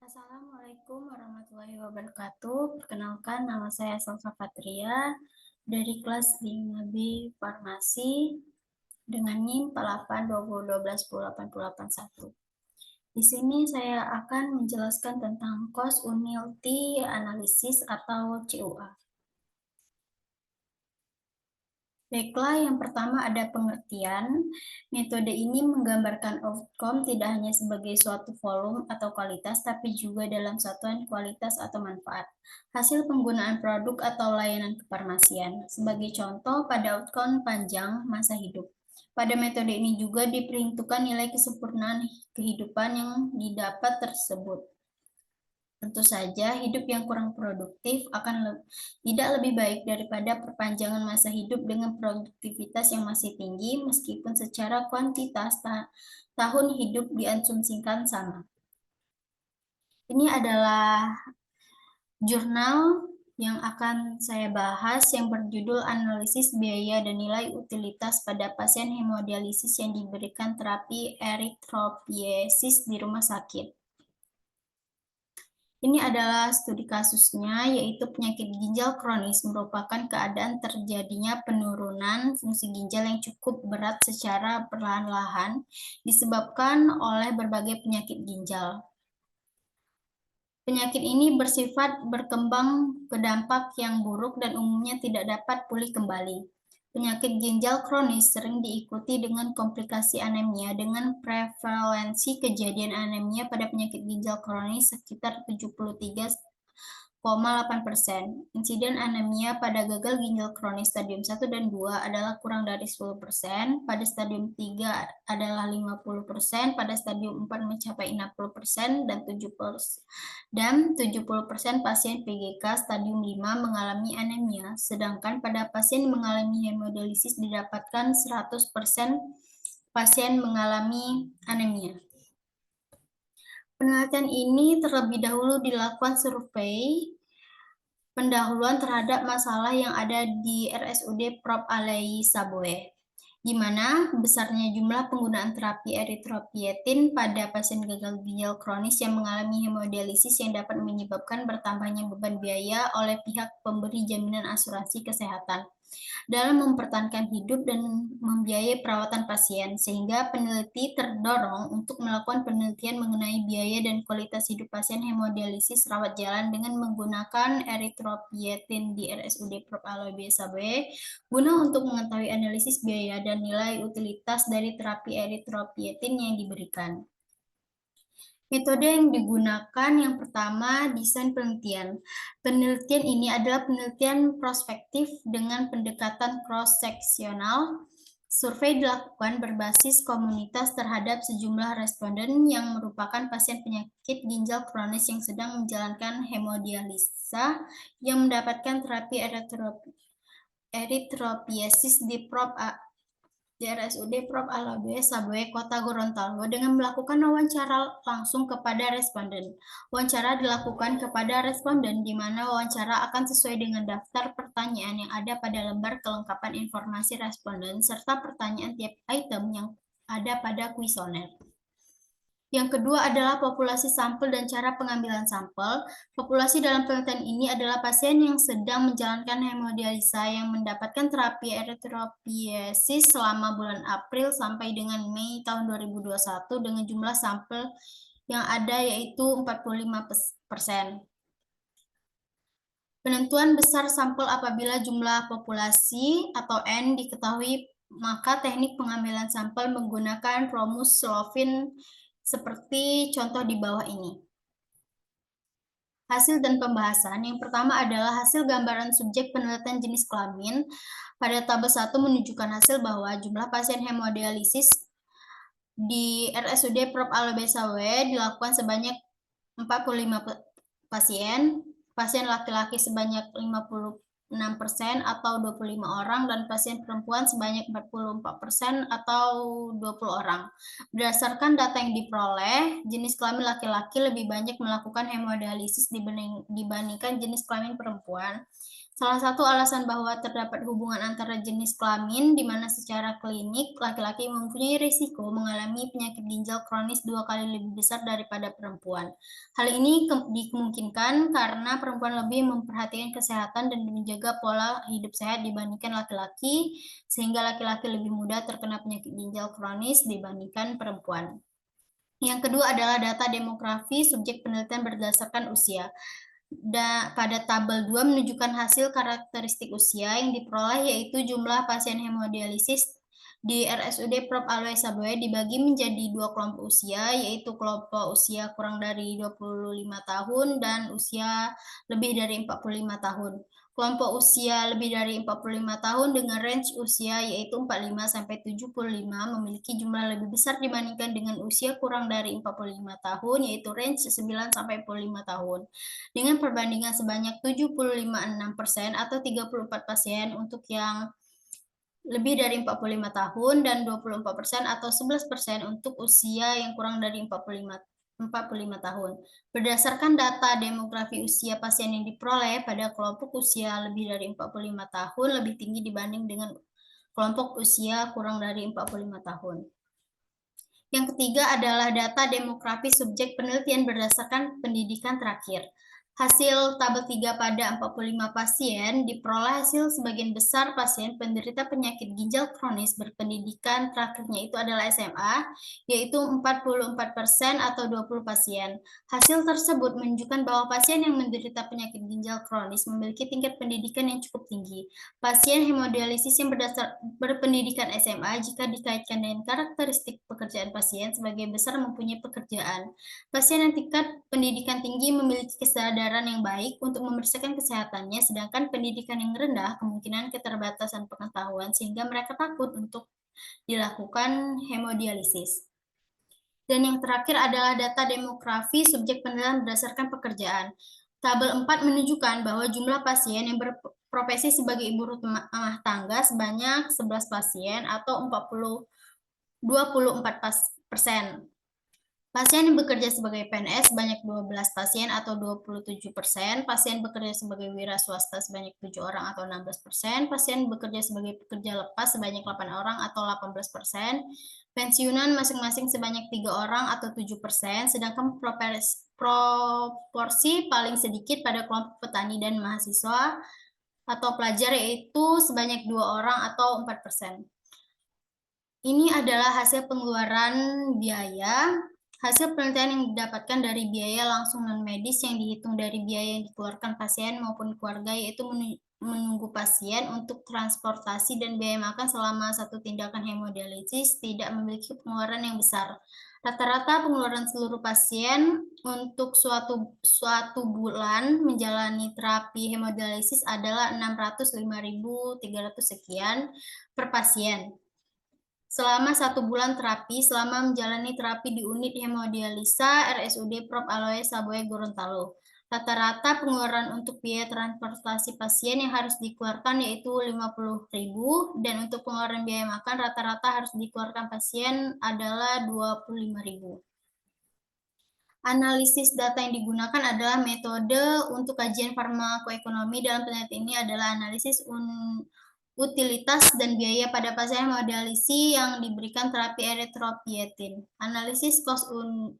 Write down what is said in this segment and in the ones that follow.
Assalamualaikum warahmatullahi wabarakatuh. Perkenalkan, nama saya Salsa Fatria dari kelas 5B Farmasi dengan NIM 482012108881. Di sini saya akan menjelaskan tentang cost unity analisis atau CUA. Baiklah, yang pertama ada pengertian. Metode ini menggambarkan outcome tidak hanya sebagai suatu volume atau kualitas, tapi juga dalam satuan kualitas atau manfaat. Hasil penggunaan produk atau layanan kefarmasian. Sebagai contoh, pada outcome panjang masa hidup. Pada metode ini juga diperhitungkan nilai kesempurnaan kehidupan yang didapat tersebut. Tentu saja, hidup yang kurang produktif akan tidak lebih baik daripada perpanjangan masa hidup dengan produktivitas yang masih tinggi, meskipun secara kuantitas tahun hidup diasumsikan sama. Ini adalah jurnal yang akan saya bahas yang berjudul Analisis Biaya dan Nilai Utilitas pada Pasien Hemodialisis yang diberikan terapi eritropoiesis di rumah sakit. Ini adalah studi kasusnya, yaitu penyakit ginjal kronis merupakan keadaan terjadinya penurunan fungsi ginjal yang cukup berat secara perlahan-lahan disebabkan oleh berbagai penyakit ginjal. Penyakit ini bersifat berkembang ke dampak yang buruk dan umumnya tidak dapat pulih kembali. Penyakit ginjal kronis sering diikuti dengan komplikasi anemia dengan prevalensi kejadian anemia pada penyakit ginjal kronis sekitar 73,8%. Insiden anemia pada gagal ginjal kronis stadium 1 dan 2 adalah kurang dari 10%, pada stadium 3 adalah 50%, pada stadium 4 mencapai 60% dan 70% pasien PGK stadium 5 mengalami anemia, sedangkan pada pasien mengalami hemodialisis didapatkan 100% pasien mengalami anemia. Penelitian ini terlebih dahulu dilakukan survei pendahuluan terhadap masalah yang ada di RSUD Prof. Alai Saboe, di mana besarnya jumlah penggunaan terapi eritropoietin pada pasien gagal ginjal kronis yang mengalami hemodialisis yang dapat menyebabkan bertambahnya beban biaya oleh pihak pemberi jaminan asuransi kesehatan dalam mempertahankan hidup dan membiayai perawatan pasien, sehingga peneliti terdorong untuk melakukan penelitian mengenai biaya dan kualitas hidup pasien hemodialisis rawat jalan dengan menggunakan eritropoietin di RSUD Prof. Alai Saboe guna untuk mengetahui analisis biaya dan nilai utilitas dari terapi eritropoietin yang diberikan. Metode yang digunakan yang pertama, desain penelitian. Penelitian ini adalah penelitian prospektif dengan pendekatan cross-seksional. Survei dilakukan berbasis komunitas terhadap sejumlah responden yang merupakan pasien penyakit ginjal kronis yang sedang menjalankan hemodialisa yang mendapatkan terapi eritropoiesis di RSUD Prof. Alai Saboe, Kota Gorontalo, dengan melakukan wawancara langsung kepada responden. Wawancara dilakukan kepada responden, di mana wawancara akan sesuai dengan daftar pertanyaan yang ada pada lembar kelengkapan informasi responden, serta pertanyaan tiap item yang ada pada kuesioner. Yang kedua adalah populasi sampel dan cara pengambilan sampel. Populasi dalam penelitian ini adalah pasien yang sedang menjalankan hemodialisa yang mendapatkan terapi eritropoiesis selama bulan April sampai dengan Mei tahun 2021 dengan jumlah sampel yang ada yaitu 45%. Penentuan besar sampel apabila jumlah populasi atau N diketahui, maka teknik pengambilan sampel menggunakan rumus Slovin seperti contoh di bawah ini. Hasil dan pembahasan. Yang pertama adalah hasil gambaran subjek penelitian jenis kelamin. Pada tabel 1 menunjukkan hasil bahwa jumlah pasien hemodialisis di RSUD Prof. Alai Saboe dilakukan sebanyak 45 pasien, pasien laki-laki sebanyak 56% atau 25 orang, dan pasien perempuan sebanyak 44% atau 20 orang. Berdasarkan data yang diperoleh, jenis kelamin laki-laki lebih banyak melakukan hemodialisis dibandingkan jenis kelamin perempuan. Salah satu alasan bahwa terdapat hubungan antara jenis kelamin, di mana secara klinik laki-laki mempunyai risiko mengalami penyakit ginjal kronis 2 kali lebih besar daripada perempuan. Hal ini dimungkinkan karena perempuan lebih memperhatikan kesehatan dan menjaga pola hidup sehat dibandingkan laki-laki, sehingga laki-laki lebih mudah terkena penyakit ginjal kronis dibandingkan perempuan. Yang kedua adalah data demografi subjek penelitian berdasarkan usia. Pada tabel 2 menunjukkan hasil karakteristik usia yang diperoleh, yaitu jumlah pasien hemodialisis di RSUD Prof. Aloy Saboe dibagi menjadi 2 kelompok usia, yaitu kelompok usia kurang dari 25 tahun dan usia lebih dari 45 tahun. Kelompok usia lebih dari 45 tahun dengan range usia yaitu 45 sampai 75 memiliki jumlah lebih besar dibandingkan dengan usia kurang dari 45 tahun, yaitu range 9 sampai 45 tahun. Dengan perbandingan sebanyak 75,6% atau 34 pasien untuk yang lebih dari 45 tahun dan 24% atau 11% untuk usia yang kurang dari 45 tahun. Berdasarkan data demografi usia pasien yang diperoleh pada kelompok usia lebih dari 45 tahun lebih tinggi dibanding dengan kelompok usia kurang dari 45 tahun. Yang ketiga adalah data demografi subjek penelitian berdasarkan pendidikan terakhir. Hasil tabel 3 pada 45 pasien diperoleh hasil sebagian besar pasien penderita penyakit ginjal kronis berpendidikan terakhirnya itu adalah SMA, yaitu 44% atau 20 pasien. Hasil tersebut menunjukkan bahwa pasien yang menderita penyakit ginjal kronis memiliki tingkat pendidikan yang cukup tinggi. Pasien hemodialisis yang berpendidikan SMA jika dikaitkan dengan karakteristik pekerjaan pasien sebagai besar mempunyai pekerjaan. Pasien yang tingkat pendidikan tinggi memiliki kesadaran yang baik untuk memeriksakan kesehatannya, sedangkan pendidikan yang rendah kemungkinan keterbatasan pengetahuan sehingga mereka takut untuk dilakukan hemodialisis. Dan yang terakhir adalah data demografi subjek penilaian berdasarkan pekerjaan. Tabel 4 menunjukkan bahwa jumlah pasien yang berprofesi sebagai ibu rumah tangga sebanyak 11 pasien atau 24%. Pasien yang bekerja sebagai PNS sebanyak 12 pasien atau 27%, pasien bekerja sebagai wira swasta sebanyak 7 orang atau 16%, pasien bekerja sebagai pekerja lepas sebanyak 8 orang atau 18%, pensiunan masing-masing sebanyak 3 orang atau 7%, sedangkan proporsi paling sedikit pada kelompok petani dan mahasiswa atau pelajar yaitu sebanyak 2 orang atau 4%. Ini adalah hasil pengeluaran biaya. Hasil penelitian yang didapatkan dari biaya langsung non-medis yang dihitung dari biaya yang dikeluarkan pasien maupun keluarga, yaitu menunggu pasien untuk transportasi dan biaya makan selama satu tindakan hemodialisis tidak memiliki pengeluaran yang besar. Rata-rata pengeluaran seluruh pasien untuk suatu bulan menjalani terapi hemodialisis adalah 605.300 sekian per pasien. Selama 1 bulan terapi, selama menjalani terapi di unit hemodialisa RSUD Prof. Aloy Saboe Gorontalo. Rata-rata pengeluaran untuk biaya transportasi pasien yang harus dikeluarkan yaitu 50.000 dan untuk pengeluaran biaya makan rata-rata harus dikeluarkan pasien adalah 25.000. Analisis data yang digunakan adalah metode untuk kajian farmakoekonomi dalam penelitian ini adalah analisis utilitas dan biaya pada pasien hemodialisi yang diberikan terapi eritropoietin. Analisis cost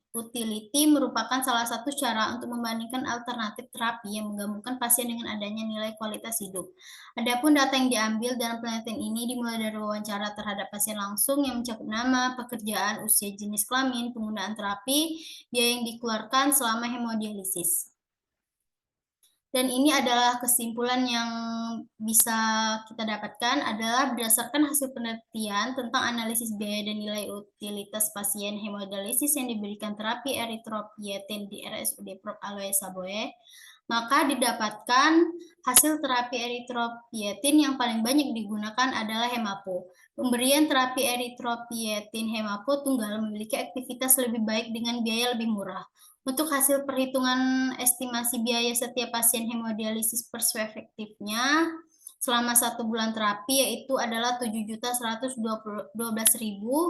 utility merupakan salah satu cara untuk membandingkan alternatif terapi yang menggabungkan pasien dengan adanya nilai kualitas hidup. Adapun data yang diambil dalam penelitian ini dimulai dari wawancara terhadap pasien langsung yang mencakup nama, pekerjaan, usia, jenis kelamin, penggunaan terapi, biaya yang dikeluarkan selama hemodialisis. Dan ini adalah kesimpulan yang bisa kita dapatkan adalah berdasarkan hasil penelitian tentang analisis biaya dan nilai utilitas pasien hemodialisis yang diberikan terapi eritropoietin di RSUD Prof. Aloy Saboe, maka didapatkan hasil terapi eritropoietin yang paling banyak digunakan adalah hemapo. Pemberian terapi eritropoietin hemapo tunggal memiliki aktivitas lebih baik dengan biaya lebih murah. Untuk hasil perhitungan estimasi biaya setiap pasien hemodialisis perspektifnya, selama 1 bulan terapi, yaitu adalah 7.112.000.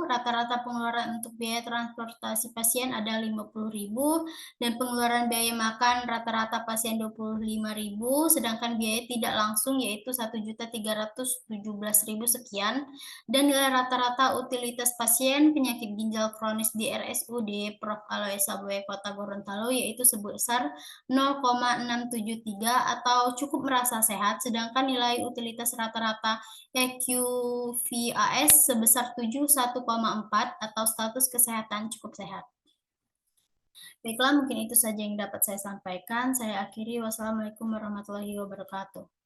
Rata-rata pengeluaran untuk biaya transportasi pasien ada 50.000, dan pengeluaran biaya makan rata-rata pasien 25.000, sedangkan biaya tidak langsung yaitu 1.317.000 sekian, dan nilai rata-rata utilitas pasien penyakit ginjal kronis di RSUD Prof. Aloy Saboe Kota Gorontalo yaitu sebesar 0,673 atau cukup merasa sehat, sedangkan nilai utilitas rata-rata EQVAS sebesar 71,4 atau status kesehatan cukup sehat. Baiklah, mungkin itu saja yang dapat saya sampaikan. Saya akhiri. Wassalamualaikum warahmatullahi wabarakatuh.